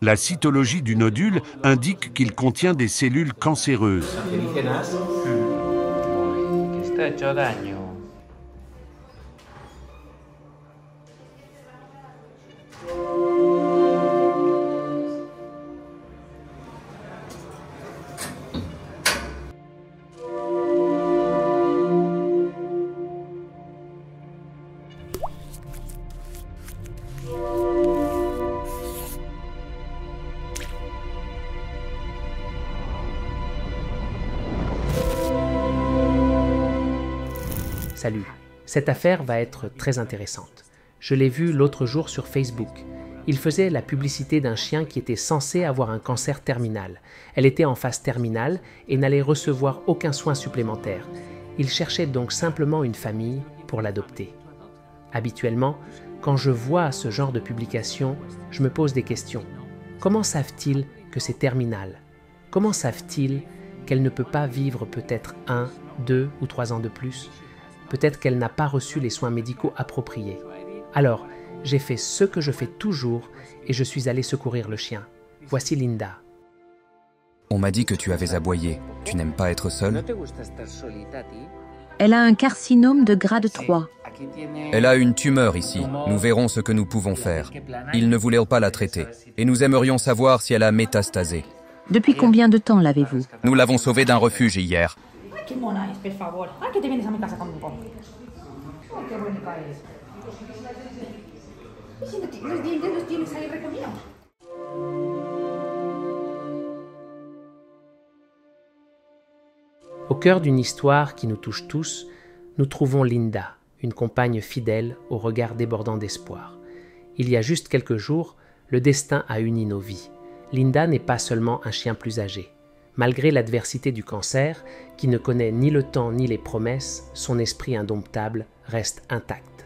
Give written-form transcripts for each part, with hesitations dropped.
La cytologie du nodule indique qu'il contient des cellules cancéreuses. Salut, cette affaire va être très intéressante. Je l'ai vue l'autre jour sur Facebook. Il faisait la publicité d'un chien qui était censé avoir un cancer terminal. Elle était en phase terminale et n'allait recevoir aucun soin supplémentaire. Il cherchait donc simplement une famille pour l'adopter. Habituellement, quand je vois ce genre de publication, je me pose des questions. Comment savent-ils que c'est terminal? Comment savent-ils qu'elle ne peut pas vivre peut-être 1, 2 ou 3 ans de plus? Peut-être qu'elle n'a pas reçu les soins médicaux appropriés. Alors, j'ai fait ce que je fais toujours et je suis allé secourir le chien. Voici Linda. On m'a dit que tu avais aboyé. Tu n'aimes pas être seule? Elle a un carcinome de grade 3. Elle a une tumeur ici. Nous verrons ce que nous pouvons faire. Ils ne voulaient pas la traiter. Et nous aimerions savoir si elle a métastasé. Depuis combien de temps l'avez-vous? Nous l'avons sauvée d'un refuge hier. Qué mona es, per favor. Ay, que te vienes a mi casa conmigo. Ay, qué bonita es. Y si los dientes los tienes ahí recogidos. Au cœur d'une histoire qui nous touche tous, nous trouvons Linda, une compagne fidèle au regard débordant d'espoir. Il y a juste quelques jours, le destin a uni nos vies. Linda n'est pas seulement un chien plus âgé. Malgré l'adversité du cancer, qui ne connaît ni le temps ni les promesses, son esprit indomptable reste intact.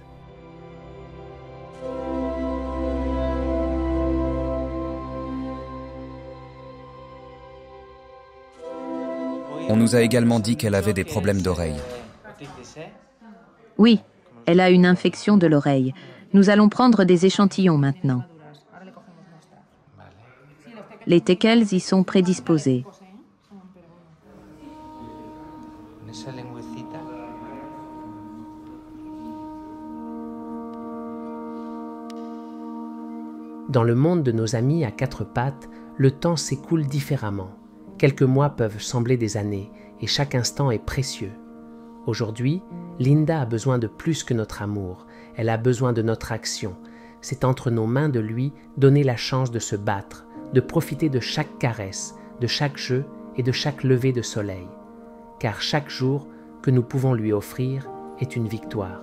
On nous a également dit qu'elle avait des problèmes d'oreille. Oui, elle a une infection de l'oreille. Nous allons prendre des échantillons maintenant. Les teckels y sont prédisposés. Dans le monde de nos amis à quatre pattes, le temps s'écoule différemment. Quelques mois peuvent sembler des années et chaque instant est précieux. Aujourd'hui, Linda a besoin de plus que notre amour. Elle a besoin de notre action. C'est entre nos mains de lui donner la chance de se battre, de profiter de chaque caresse, de chaque jeu et de chaque lever de soleil. Car chaque jour que nous pouvons lui offrir est une victoire.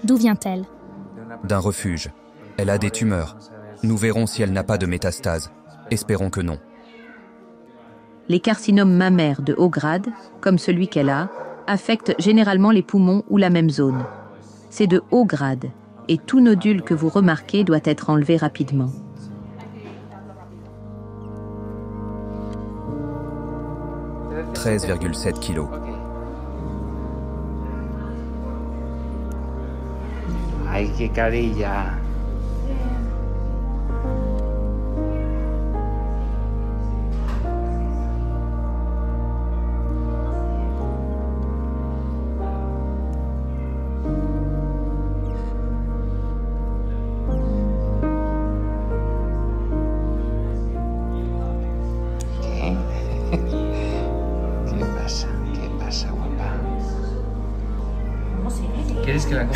D'où vient-elle? D'un refuge. Elle a des tumeurs. Nous verrons si elle n'a pas de métastase. Espérons que non. Les carcinomes mammaires de haut grade, comme celui qu'elle a, affectent généralement les poumons ou la même zone. C'est de haut grade, et tout nodule que vous remarquez doit être enlevé rapidement. « 13,7 kilos. Ay, qué carilla. ¿Qué pasa, guapa? ¿Quieres que la...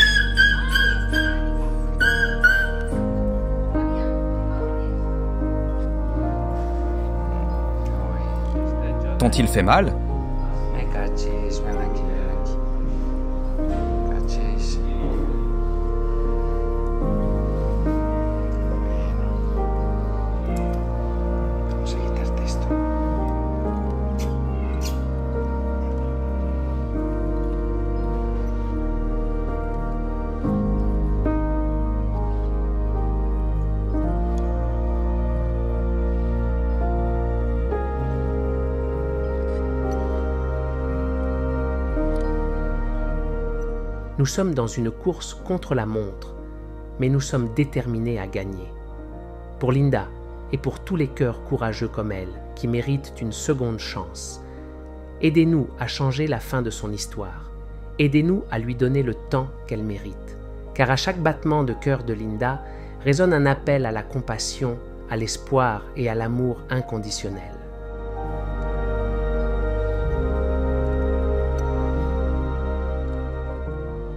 T'ont-ils fait mal? Me cachis, ven aquí, ven aquí. Cachis. Vamos a quitarte esto. Nous sommes dans une course contre la montre, mais nous sommes déterminés à gagner. Pour Linda et pour tous les cœurs courageux comme elle, qui méritent une seconde chance, aidez-nous à changer la fin de son histoire. Aidez-nous à lui donner le temps qu'elle mérite. Car à chaque battement de cœur de Linda résonne un appel à la compassion, à l'espoir et à l'amour inconditionnel.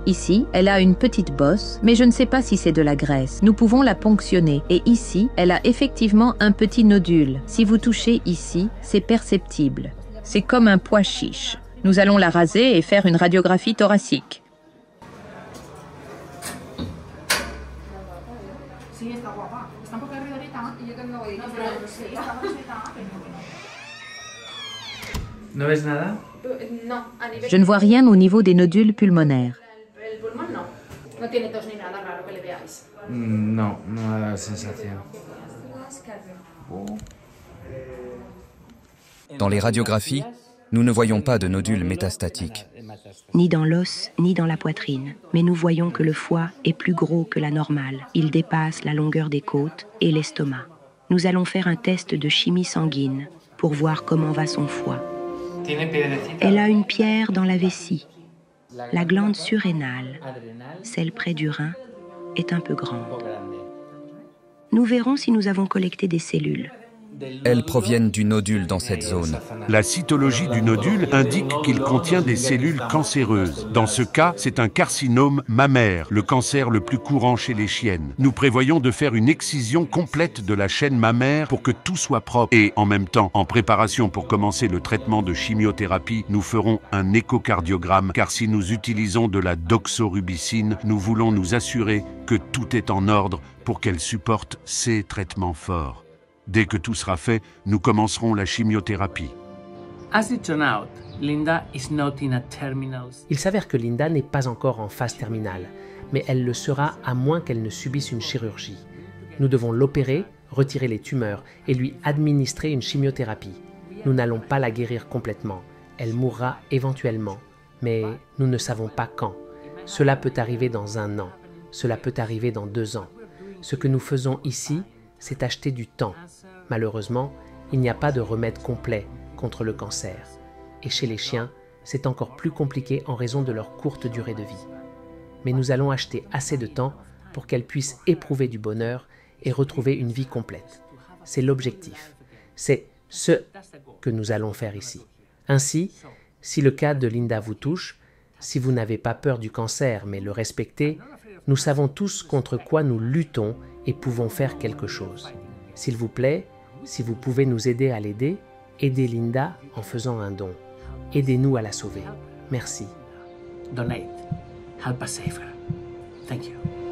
Ici, elle a une petite bosse, mais je ne sais pas si c'est de la graisse. Nous pouvons la ponctionner. Et ici, elle a effectivement un petit nodule. Si vous touchez ici, c'est perceptible. C'est comme un pois chiche. Nous allons la raser et faire une radiographie thoracique. ¿No ves nada? Je ne vois rien au niveau des nodules pulmonaires. El pulmón no. No tiene tos ni nada raro que le veáis. No, no me da la sensación. Dans les radiographies, nous ne voyons pas de nodules métastatiques. Ni dans l'os, ni dans la poitrine. Mais nous voyons que le foie est plus gros que la normale. Il dépasse la longueur des côtes et l'estomac. Nous allons faire un test de chimie sanguine pour voir comment va son foie. Elle a une pierre dans la vessie. La glande surrénale, celle près du rein, est un peu grande. Nous verrons si nous avons collecté des cellules. Elles proviennent du nodule dans cette zone. La cytologie du nodule indique qu'il contient des cellules cancéreuses. Dans ce cas, c'est un carcinome mammaire, le cancer le plus courant chez les chiennes. Nous prévoyons de faire une excision complète de la chaîne mammaire pour que tout soit propre. Et en même temps, en préparation pour commencer le traitement de chimiothérapie, nous ferons un échocardiogramme, car si nous utilisons de la doxorubicine, nous voulons nous assurer que tout est en ordre pour qu'elle supporte ces traitements forts. Dès que tout sera fait, nous commencerons la chimiothérapie. Il s'avère que Linda n'est pas encore en phase terminale, mais elle le sera à moins qu'elle ne subisse une chirurgie. Nous devons l'opérer, retirer les tumeurs et lui administrer une chimiothérapie. Nous n'allons pas la guérir complètement. Elle mourra éventuellement, mais nous ne savons pas quand. Cela peut arriver dans 1 an, cela peut arriver dans 2 ans. Ce que nous faisons ici, c'est acheter du temps. Malheureusement, il n'y a pas de remède complet contre le cancer. Et chez les chiens, c'est encore plus compliqué en raison de leur courte durée de vie. Mais nous allons acheter assez de temps pour qu'elles puissent éprouver du bonheur et retrouver une vie complète. C'est l'objectif. C'est ce que nous allons faire ici. Ainsi, si le cas de Linda vous touche, si vous n'avez pas peur du cancer mais le respectez, nous savons tous contre quoi nous luttons et pouvons faire quelque chose. S'il vous plaît, si vous pouvez nous aider à l'aider, aidez Linda en faisant un don. Aidez-nous à la sauver. Merci. Donate. Help us save her. Thank you.